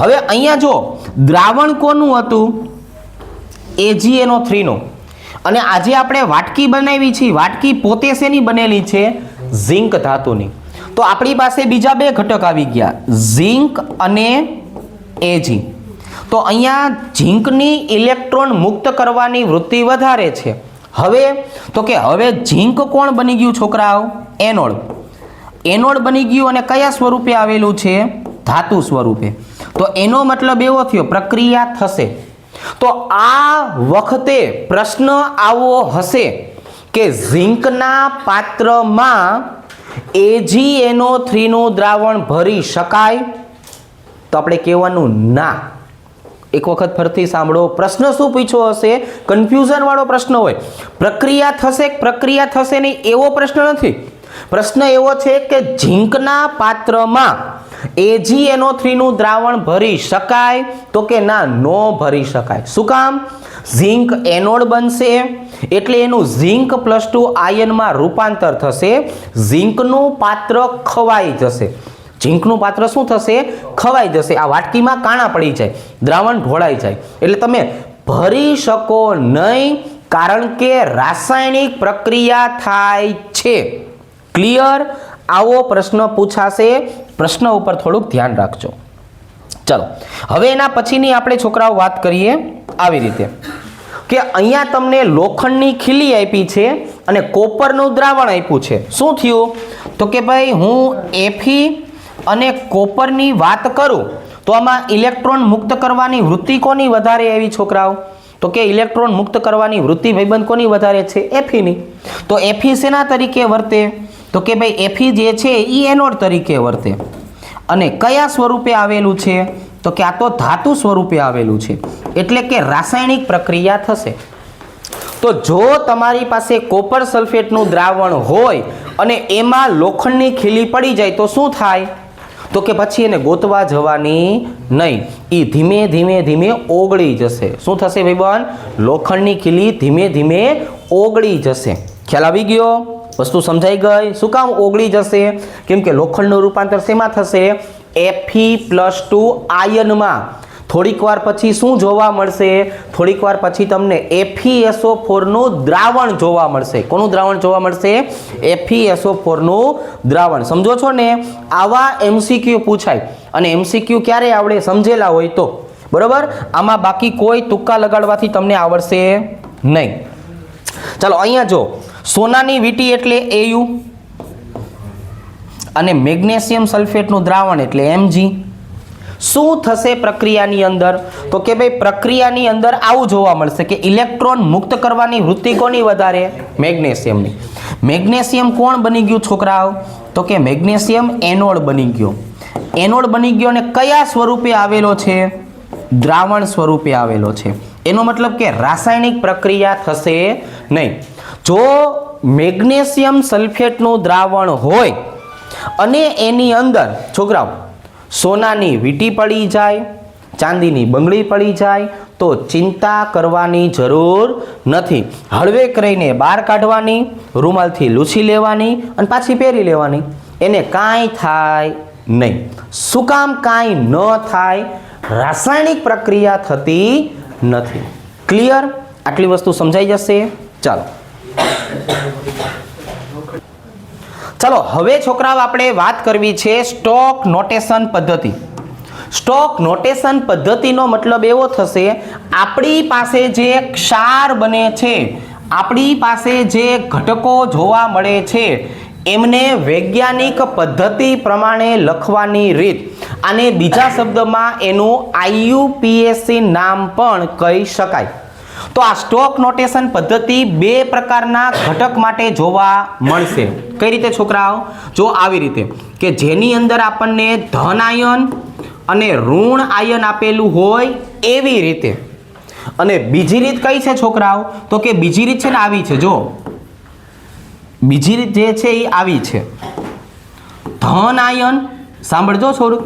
હવે અહીંયા જો દ્રાવણ કોનું હતું? AgNO3 નું. અને આજે આપણે વાટકી બનાવી છે, વાટકી પોતે શેની બનેલી છે? ઝિંક ધાતુની. તો આપણી પાસે બીજા બે ઘટક આવી ગયા, ઝિંક અને એજી. તો અહીંયા ઝિંકની ઇલેક્ટ્રોન મુક્ત કરવાની વૃત્તિ વધારે છે. હવે તો કે હવે ઝિંક કોણ બની ગયું છોકરાઓ? એનોડ. એનોડ બની ગયું અને કયા સ્વરૂપે આવેલું છે? ધાતુ સ્વરૂપે. તો એનો મતલબ એવો થયો પ્રક્રિયા થશે. તો આ વખતે પ્રશ્ન આવો હશે કે ઝિંકના પાત્રમાં AgNO3 નું દ્રાવણ ભરી શકાય? તો આપણે કહેવાનું ના. એક વખત ફરીથી સાંભળો, પ્રશ્ન શું પૂછ્યો હશે? કન્ફ્યુઝન વાળો પ્રશ્ન હોય. પ્રક્રિયા થશે પ્રક્રિયા થશે નહીં એવો પ્રશ્ન નથી. પ્રશ્ન એવો છે કે ઝિંકના પાત્રમાં AgNO3 નું દ્રાવણ ભરી શકાય? તો કે ના, નો ભરી શકાય. શું કામ? ઝિંક એનોડ બનશે એટલે એનું ઝિંક +2 આયનમાં રૂપાંતર થશે. ઝિંકનું પાત્ર ખવાઈ જશે. ઝિંકનું પાત્ર શું થશે? ખવાઈ જશે. આ વાટકીમાં કાણા પડી જાય, દ્રાવણ ઢોળાઈ જાય. એટલે તમે ભરી શકો નહીં, કારણ કે રાસાયણિક પ્રક્રિયા થાય છે. ક્લિયર? આવો પ્રશ્ન પૂછાશે. પ્રશ્ન ઉપર થોડુંક ધ્યાન રાખજો. ચલો, હવે એના પછીની આપણે છોકરાઓ વાત કરીએ આવી રીતે કે અહીંયા તમને લોખંડની ખીલી આપી છે અને કોપરનું દ્રાવણ આપ્યું છે. શું થયું? તો કે ભાઈ હું Fe અને કોપરની વાત કરું તો આમાં ઇલેક્ટ્રોન મુક્ત કરવાની વૃત્તિ કોની વધારે આવી છોકરાઓ? તો કે ઇલેક્ટ્રોન મુક્ત કરવાની વૃત્તિ ભાઈબંધ કોની વધારે છે? Feની. તો Fe શેના તરીકે વર્તે? તો કે ભાઈ Fe જે છે એ એનોડ તરીકે વર્તે. અને કયા સ્વરૂપે આવેલું છે? તો કે આ તો ધાતુ સ્વરૂપે આવેલું છે. એટલે કે રાસાયણિક પ્રક્રિયા થશે. તો જો તમારી પાસે કોપર સલ્ફેટનું દ્રાવણ હોય અને એમાં લોખંડની ખીલી પડી જાય તો શું થાય? તો કે પછી એને ગોતવા જવાની નહીં, એ ધીમે ધીમે ધીમે ઓગળી જશે. શું થશે ભાઈબંધ? લોખંડની ખીલી ધીમે ધીમે ઓગળી જશે. ખ્યાલ આવી ગયો? વસ્તુ સમજાઈ ગઈ? શું કામ ઓગળી જશે? કેમ કે લોખંડનું રૂપાંતર શેમાં થશે? Fe+2 આયનમાં. થોડીક વાર પછી શું જોવા મળશે? થોડીક વાર પછી તમને FeSO4 નું દ્રાવણ જોવા મળશે. કોનું દ્રાવણ જોવા મળશે? FeSO4 નું દ્રાવણ. સમજો છો ને? આવા MCQ પૂછાય. અને MCQ ક્યારે આવડે? સમજેલા હોય તો. બરોબર? આમાં બાકી કોઈ તુક્કા લગાડવાથી તમને આવડશે નહીં. ચાલો અહીંયા જો, સોનાની વીંટી એટલે Au અને મેગ્નેશિયમ સલ્ફેટનું દ્રાવણ એટલે Mg. શું થશે પ્રક્રિયાની અંદર? તો કે ભાઈ પ્રક્રિયાની અંદર આવું જોવા મળશે કે ઇલેક્ટ્રોન મુક્ત કરવાની વૃત્તિ કોની વધારે? મેગ્નેશિયમની. મેગ્નેશિયમ કોણ બની ગયું છોકરાઓ? તો કે મેગ્નેશિયમ એનોડ બની ગયો. એનોડ બની ગયો અને કયા સ્વરૂપે આવેલો છે? દ્રાવણ સ્વરૂપે આવેલો છે. એનો મતલબ કે રાસાયણિક પ્રક્રિયા થશે નહીં. જો મેગ્નેશિયમ સલ્ફેટનું દ્રાવણ હોય અને એની અંદર છોકરાઓ સોનાની વીંટી પડી જાય, ચાંદીની બંગડી પડી જાય તો ચિંતા કરવાની જરૂર નથી. હળવે કરીને બહાર કાઢવાની, રૂમાલથી લૂછી લેવાની અને પાછી પહેરી લેવાની. એને કાંઈ થાય નહીં. શું કામ કાંઈ ન થાય? રાસાયણિક પ્રક્રિયા થતી નથી. ક્લિયર? આટલી વસ્તુ સમજાઈ જશે. ચાલો ચાલો હવે છોકરાઓ આપણે વાત કરવી છે સ્ટોક નોટેશન પદ્ધતિ. સ્ટોક નોટેશન પદ્ધતિનો મતલબ એવો થશે, આપણી પાસે જે ક્ષાર બને છે, આપણી પાસે જે ઘટકો જોવા મળે છે એમને વૈજ્ઞાનિક પદ્ધતિ પ્રમાણે લખવાની રીત. આને બીજા શબ્દમાં એનું IUPAC નામ પણ કહી શકાય. તો આ સ્ટોક નોટેશન પદ્ધતિ બે પ્રકારના ઘટક માટે જોવા મળશે. કઈ રીતે છોકરાઓ? જો આવી રીતે કે જેની અંદર આપણને ધન આયન અને ઋણ આયન આપેલું હોય એવી રીતે. અને બીજી રીત કઈ છે છોકરાઓ? તો કે બીજી રીત છે ને આવી છે. જો બીજી રીત જે છે એ આવી છે. ધન આયન, સાંભળજો થોડુંક,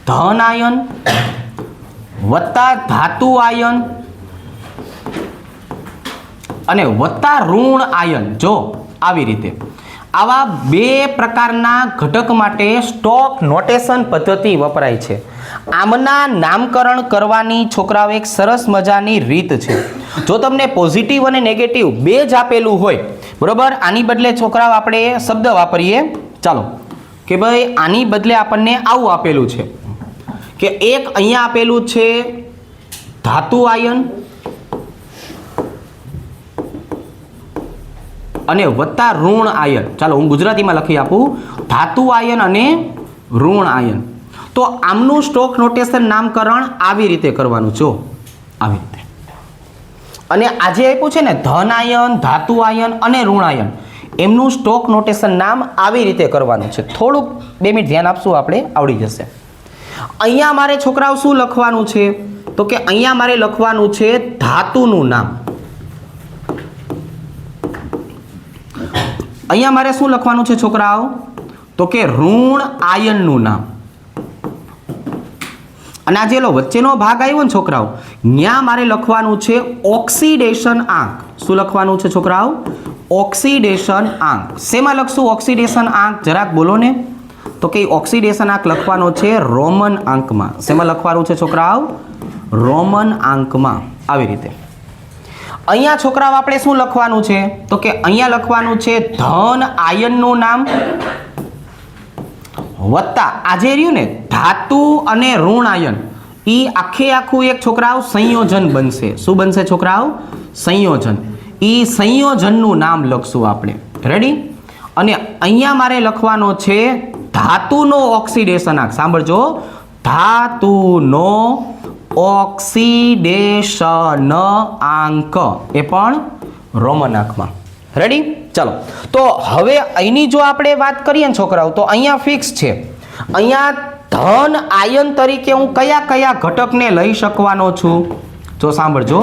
ધન આયન વત્તા ધાતુ આયન અને વત્તા ઋણ આયન. જો આવી રીતે આવા બે પ્રકારના ઘટક માટે સ્ટોક નોટેશન પદ્ધતિ વપરાય છે. આમના નામકરણ કરવાની છોકરાઓ એક સરસ મજાની રીત છે. જો તમને પોઝિટિવ અને નેગેટિવ બે જ આપેલું હોય, બરોબર, આની બદલે છોકરાઓ આપણે શબ્દ વાપરીએ. ચાલો, કે ભાઈ આની બદલે આપણને આવું આપેલું છે કે એક અહીંયા આપેલું છે ધાતુ આયન અને વત્તા ઋણ આયન. ચાલો હું ગુજરાતીમાં લખી આપું, ધાતુ આયન અને ઋણ આયન. તો આમનું સ્ટોક નોટેશન નામકરણ આવી રીતે કરવાનું. જો આવી રીતે. અને આજે આપ્યું છે ને ધન આયન, ધાતુ આયન અને ઋણ આયન, એમનું સ્ટોક નોટેશન નામ આવી રીતે કરવાનું છે. થોડુંક 2 મિનિટ ધ્યાન આપશું, આપણે આવડી જશે. અહીંયા મારે છોકરાઓ શું લખવાનું છે? તો કે અહીંયા મારે લખવાનું છે ધાતુનું નામ. અહીંયા મારે શું લખવાનું છે છોકરાઓ? તો કે ઋણ આયનનું નામ. અને આ જેલો વચ્ચેનો ભાગ આવ્યો ને છોકરાઓ, ત્યાં મારે લખવાનું છે ઓક્સિડેશન આંક. શું લખવાનું છે છોકરાઓ? ઓક્સિડેશન આંક. શેમાં લખશું ઓક્સિડેશન આંક? જરાક બોલો ને. તો કે ઓક્સિડેશન આંક લખવાનો છે રોમન આંકમાં. શેમાં લખવાનું છે છોકરાઓ? રોમન આંકમાં. આવી રીતે. અહીંયા છોકરાઓ આપણે શું લખવાનું છે? તો કે અહીંયા લખવાનું છે ધન આયનનું નામ વત્તા આજે રહ્યું ને ધાતુ અને ઋણ આયન, એ આખે આખું એક છોકરાઓ સંયોજન બનશે. શું બનશે છોકરાઓ? સંયોજન. એ સંયોજનનું નામ લખશું આપણે. રેડી? અને અહીંયા મારે લખવાનો છે ધાતુનો ઓક્સિડેશન આંક. સાંભળજો, ધાતુનો ઓક્સિડેશન આંક, એ પણ રોમન આંકમાં. રેડી? ચાલો, તો હવે અહીંની જો આપણે વાત કરીએ ને છોકરાઓ, તો અહીંયા ફિક્સ છે. અહીંયા ધન આયન તરીકે હું કયા કયા ઘટકને લઈ શકવાનો છું? જો સાંભળજો,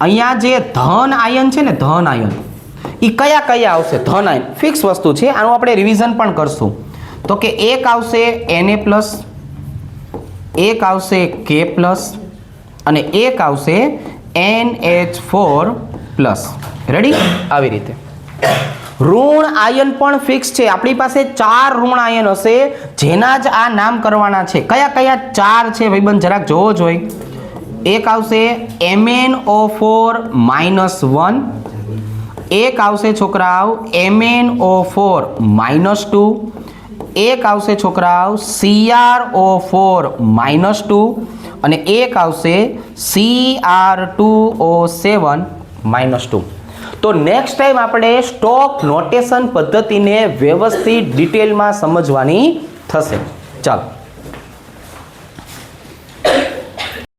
અહીંયા જે ધન આયન છે ને, ધન આયન, એ કયા કયા આવશે? ધન આયન ફિક્સ વસ્તુ છે, આનું આપણે રિવિઝન પણ કરશું. તો કે એક આવશે Na+, એક આવશે K+, અને એક આવશે NH4+. રેડી? આવી રીતે. ઋણ આયન પણ ફિક્સ છે. આપણી પાસે 4 ઋણ આયન હશે, જેના જ આ નામ કરવાના છે. કયા કયા 4 છે ભાઈબંધ? જરાક જોવો જોઈએ. એક આવશે MnO4-1, એક આવશે છોકરાઓ MnO4-2, એક આવશે છોકરાઓ CrO4-2 અને એક આવશે Cr2O7-2. તો નેક્સ્ટ ટાઈમ આપણે સ્ટોક નોટેશન પદ્ધતિને વ્યવસ્થિત ડિટેલમાં સમજવાની થશે. ચાલો.